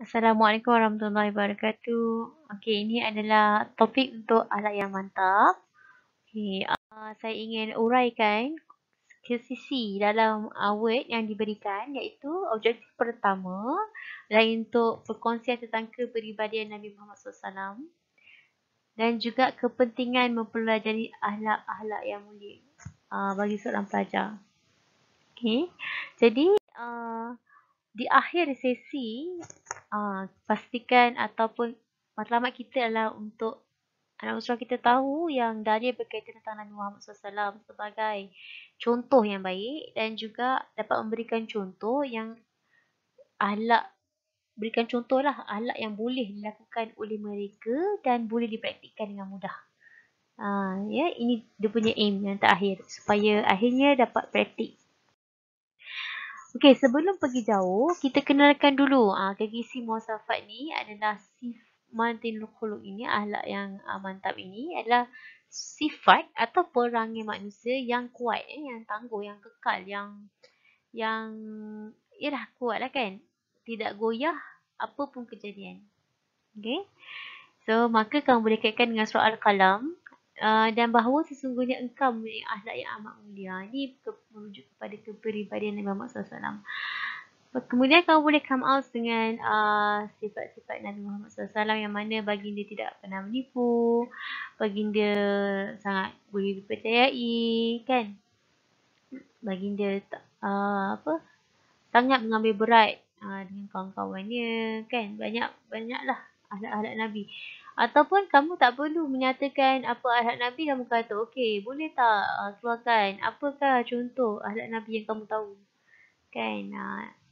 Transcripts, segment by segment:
Assalamualaikum warahmatullahi wabarakatuh. Okey, ini adalah topik untuk akhlak yang mantap. Okey, saya ingin uraikan ke sisi dalam word yang diberikan iaitu objektif pertama adalah untuk perkongsian tentang kepribadian Nabi Muhammad SAW dan juga kepentingan mempelajari akhlak-akhlak yang mulia bagi seorang pelajar. Okey, jadi di akhir sesi pastikan ataupun matlamat kita adalah untuk anak usaha kita tahu yang dalil berkaitan tentang Nabi Muhammad SAW sebagai contoh yang baik dan juga dapat memberikan contoh yang ahlak, berikan contohlah ahlak yang boleh dilakukan oleh mereka dan boleh dipraktikkan dengan mudah. Ya, ini dia punya aim yang terakhir supaya akhirnya dapat praktik. Okey, sebelum pergi jauh, kita kenalkan dulu gegisi muasafat ni adalah Madinul Khuluq ini, akhlak yang mantap ini adalah sifat atau perangai manusia yang kuat, yang tangguh, yang kekal, yang yalah kuatlah kan. Tidak goyah apa pun kejadian. Okey. So, maka kamu boleh kaitkan dengan surah Al-Qalam dan bahawa sesungguhnya engkau mempunyai akhlak yang amat mulia. Ini merujuk kepada kepribadian Nabi Muhammad SAW. Kemudian kamu boleh come out dengan sifat-sifat Nabi Muhammad SAW yang mana baginda tidak pernah menipu, baginda sangat boleh dipercayai, kan? Baginda sangat mengambil berat dengan kawan-kawannya, kan? Banyaklah akhlak-akhlak Nabi. Ataupun kamu tak perlu menyatakan apa akhlak Nabi, kamu kata, okey, boleh tak keluarkan apakah contoh akhlak Nabi yang kamu tahu? Kan?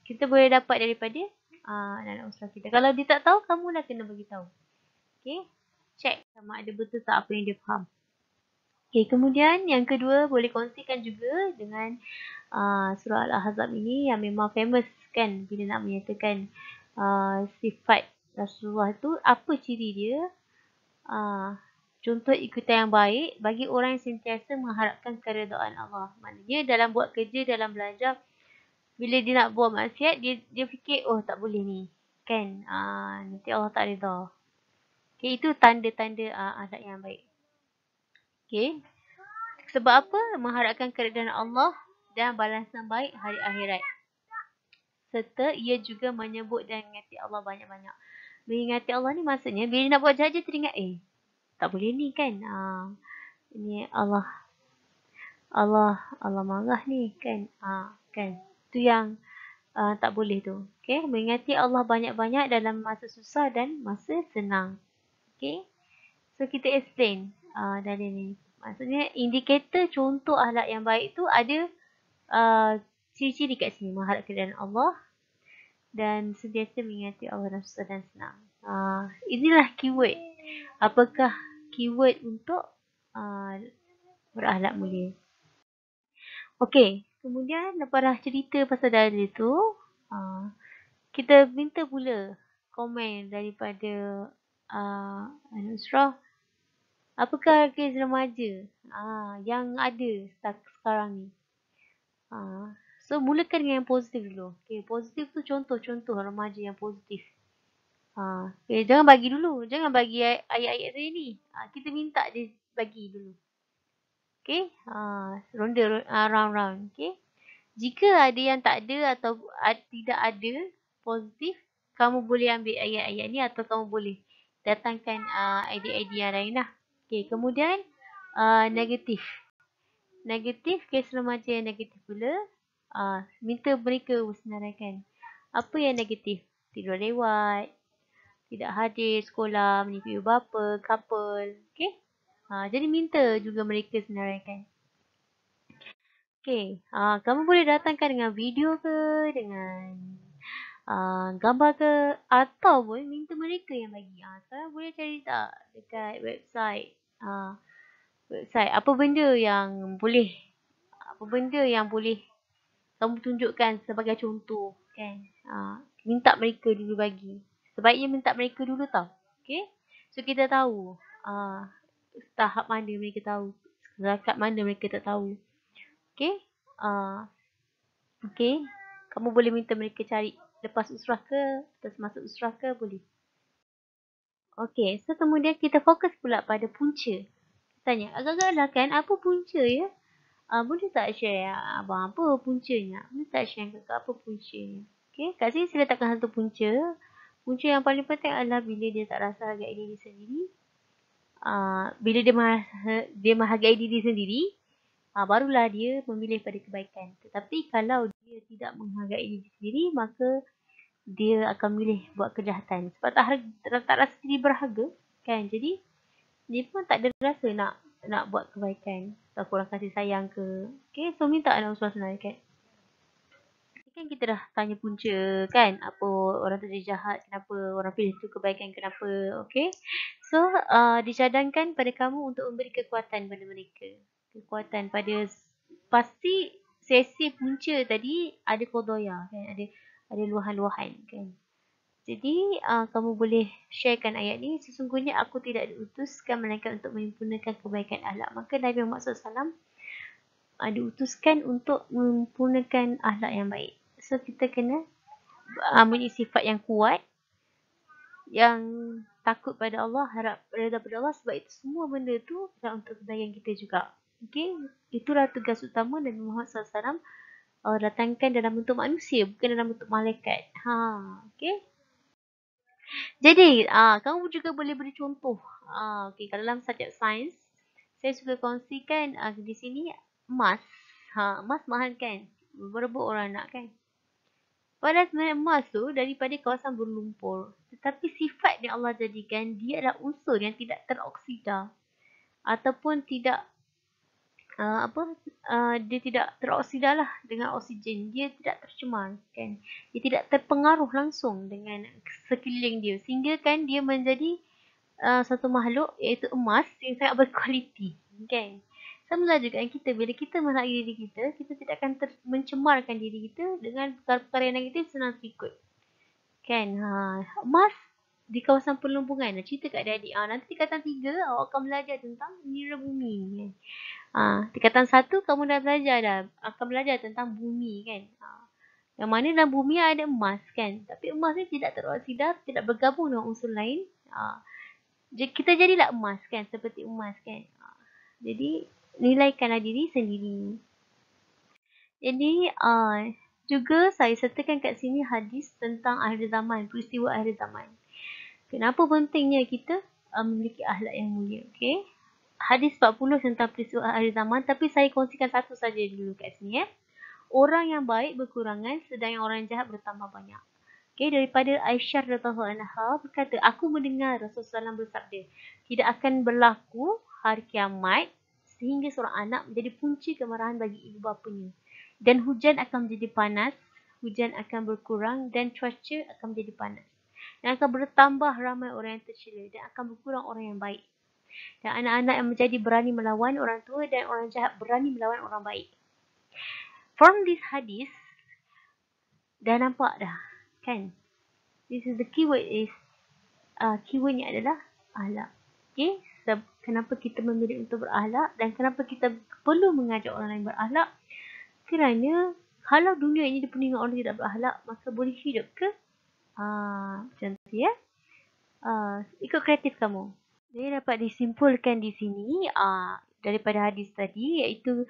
Kita boleh dapat daripada anak-anak usaha kita. Kalau dia tak tahu, kamulah kena bagi tahu. Okey? Check sama ada betul tak apa yang dia faham. Okey, kemudian yang kedua boleh kongsikan juga dengan surah Al-Ahzab ini yang memang famous kan bila nak menyatakan sifat Rasulullah tu, apa ciri dia? Contoh ikutan yang baik bagi orang yang sentiasa mengharapkan keredaan Allah. Maknanya dalam buat kerja, dalam belajar, bila dia nak buat maksiat, dia fikir, oh tak boleh ni. Kan? Nanti Allah tak redha. Okay, itu tanda-tanda akhlak yang baik. Okay. Sebab apa? Mengharapkan keredaan Allah dan balasan baik hari akhirat. Serta ia juga menyebut dan mengingati Allah banyak-banyak. Mengingati Allah ni maksudnya, bila nak buat jahat, dia teringat, tak boleh ni kan? Ini Allah marah ni kan? Kan? Itu yang tak boleh tu. Okay. Mengingati Allah banyak-banyak dalam masa susah dan masa senang. Okay. So, kita explain dari ni. Maksudnya, indikator contoh akhlak yang baik tu ada ciri-ciri kat sini. Mengharap keridaan Allah dan sentiasa mengingati Allah dalam susah dan senang. Inilah keyword. Apakah keyword untuk berakhlak mulia? Okey. Kemudian, lepas dah cerita pasal dalil tu, kita minta pula komen daripada Nusrah. Apakah kes remaja yang ada sekarang ni? So, mulakan dengan yang positif dulu. Okay, positif tu contoh-contoh remaja yang positif. Okay, jangan bagi dulu. Jangan bagi ayat-ayat tadi ni. Kita minta dia bagi dulu. Okay, ronda round-round. Okay. Jika ada yang tak ada atau tidak ada positif, kamu boleh ambil ayat-ayat ni atau kamu boleh datangkan idea-idea yang lain lah. Okay, kemudian negatif. Negatif, kes remaja yang negatif pula. Minta mereka senaraikan. Apa yang negatif? Tidur lewat, tidak hadir sekolah, menipu ibu bapa, couple. Okay? Jadi minta juga mereka senaraikan. Okay, kamu boleh datangkan dengan video ke, dengan gambar ke, ataupun minta mereka yang bagi. Sekarang boleh cari tak dekat website. Website, apa benda yang boleh kamu tunjukkan sebagai contoh, kan? Minta mereka dulu bagi. Sebaiknya minta mereka dulu tau. Okay? So, kita tahu tahap mana mereka tahu. Zakat mana mereka tak tahu. Okay? Okay. Kamu boleh minta mereka cari Lepas usrah ke, lepas masuk usrah ke, boleh. Okey, so kemudian kita fokus pula pada punca. Tanya, agak-agak lah kan, apa punca ya? Boleh tak share abang apa puncanya? Boleh tak share kakak apa puncanya? Okey, kat sini saya letakkan satu punca. Punca yang paling penting adalah bila dia tak rasa hargai diri sendiri. Bila dia menghargai diri sendiri, barulah dia memilih pada kebaikan. Tetapi kalau dia tidak menghargai diri sendiri, maka dia akan memilih buat kejahatan. Sebab tak rasa diri berharga, kan? Jadi, dia pun tak ada rasa nak buat kebaikan. Atau kurang kasih sayang ke. Okay, so minta anak usaha senaraikan. Kan kita dah tanya punca kan, apa orang tu dia jahat, kenapa orang pilih tu kebaikan, kenapa, okay. So, dicadangkan pada kamu untuk memberi kekuatan pada mereka. Kekuatan pada, pasti sesi punca tadi ada kodoya kan, ada luahan-luahan kan. Jadi, kamu boleh sharekan ayat ni, sesungguhnya aku tidak diutuskan melainkan untuk menyempurnakan kebaikan akhlak. Maka Nabi Muhammad SAW diutuskan untuk menyempurnakan akhlak yang baik. So, kita kena mempunyai sifat yang kuat, yang takut pada Allah, harap redha pada Allah, sebab itu semua benda tu adalah untuk kebaikan kita juga. Okay? Itulah tugas utama Nabi Muhammad SAW datangkan dalam bentuk manusia, bukan dalam bentuk malaikat. Okay? Jadi, kamu juga boleh beri contoh. Okay, kalau dalam subjek sains, saya suka kongsikan di sini emas. Emas mahal kan? Berapa orang nak kan? Padahal sebenarnya emas tu daripada kawasan berlumpur. Tetapi sifat yang Allah jadikan, dia adalah unsur yang tidak teroksida. Ataupun tidak, dia tidak teroksida lah dengan oksigen. Dia tidak tercemar kan. Dia tidak terpengaruh langsung dengan sekeliling dia. Sehingga kan dia menjadi satu makhluk iaitu emas yang sangat berkualiti. Kan? Sama juga yang kita, bila kita menghargai diri kita, kita tidak akan mencemarkan diri kita dengan perkara-perkara yang negatif, senang terikut. Kan? Emas di kawasan perlumpungan. Cerita kat adik-adik. Nanti tingkatan 3 awak akan belajar tentang nira bumi ni kan. Tingkatan 1 kamu dah belajar dah. Akan belajar tentang bumi kan. Yang mana dalam bumi ada emas kan. Tapi emas ni tidak teroksida, tidak bergabung dengan unsur lain. Kita jadilah emas kan. Seperti emas kan. Jadi, nilaikanlah diri sendiri. Jadi, juga saya sertakan kat sini hadis tentang akhir zaman, peristiwa akhir zaman. Kenapa pentingnya kita memiliki akhlak yang mulia, okay? Hadis 40 tentang peristiwa akhir zaman, tapi saya kongsikan satu saja dulu kat sini ya. Orang yang baik berkurangan, sedang yang orang jahat bertambah banyak. Okay, daripada Aisyah radhiyallahu anha berkata, aku mendengar Rasulullah SAW bersabda, tidak akan berlaku hari kiamat sehingga seorang anak menjadi punca kemarahan bagi ibu bapanya. Dan hujan akan menjadi panas, hujan akan berkurang dan cuaca akan menjadi panas. Dan akan bertambah ramai orang yang tercela dan akan berkurang orang yang baik. Dan anak-anak yang menjadi berani melawan orang tua dan orang jahat berani melawan orang baik. From this hadis, dah nampak dah, kan? This is the keyword is, keywordnya adalah akhlak. Okay? So, kenapa kita memilih untuk berakhlak dan kenapa kita perlu mengajak orang lain berakhlak? Kerana kalau dunia ini dipenuhi orang tidak berakhlak, maka boleh hidup ke? Macam tu ya. Ikut kreatif kamu. Jadi dapat disimpulkan di sini daripada hadis tadi, iaitu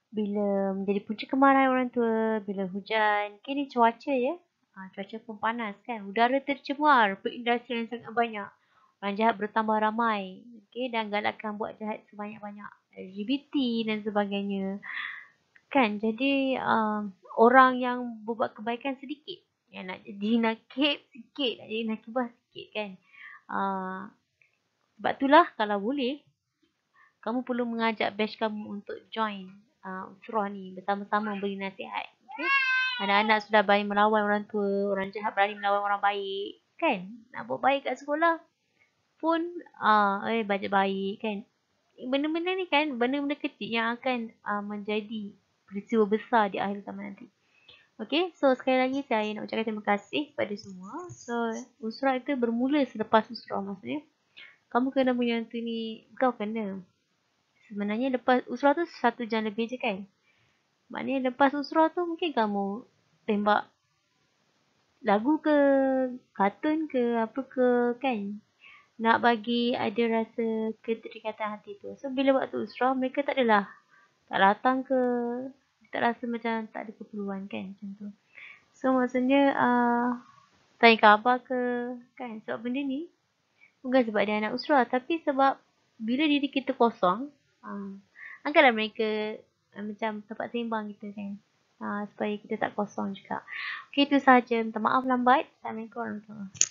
bila menjadi punca kemarahan orang tua, bila hujan, kini cuaca ya. Cuaca pun panas kan. Udara tercemar, perindustrian yang sangat banyak. Orang jahat bertambah ramai. Okay, dan galakkan buat jahat sebanyak-banyak. LGBT dan sebagainya. Kan, jadi orang yang berbuat kebaikan sedikit. Yang nak jadi nakib sikit, nak jadi nakibah sikit kan. Sebab itulah kalau boleh, kamu perlu mengajak batch kamu untuk join usrah ni. Bersama-sama beri nasihat. Okay? Anak-anak sudah berani melawan orang tua, orang jahat berani melawan orang baik. Kan? Nak buat baik kat sekolah pun bajet baik kan. Benda-benda ni kan, benda-benda kecil yang akan menjadi peristiwa besar di akhir zaman nanti. Okay, so sekali lagi saya nak ucapkan terima kasih kepada semua. So, usrah itu bermula selepas usrah maksudnya. Kamu kena punya tu ni, kau kena. Sebenarnya lepas usrah tu 1 jam lebih je kan. Maknanya lepas usrah tu mungkin kamu tembak lagu ke, kartun ke, apa ke, kan. Nak bagi ada rasa keterikatan hati tu. So, bila waktu usrah, mereka tak adalah tak datang ke, tak rasa macam tak ada keperluan kan, macam tu. So, maksudnya, tanya khabar ke, kan. Sebab benda ni, bukan sebab dia anak usrah, tapi sebab bila diri kita kosong, angkatlah mereka macam tempat sembang kita kan. Supaya kita tak kosong juga. Okay, itu sahaja. Minta maaf lambat. Assalamualaikum warahmatullahi wabarakatuh.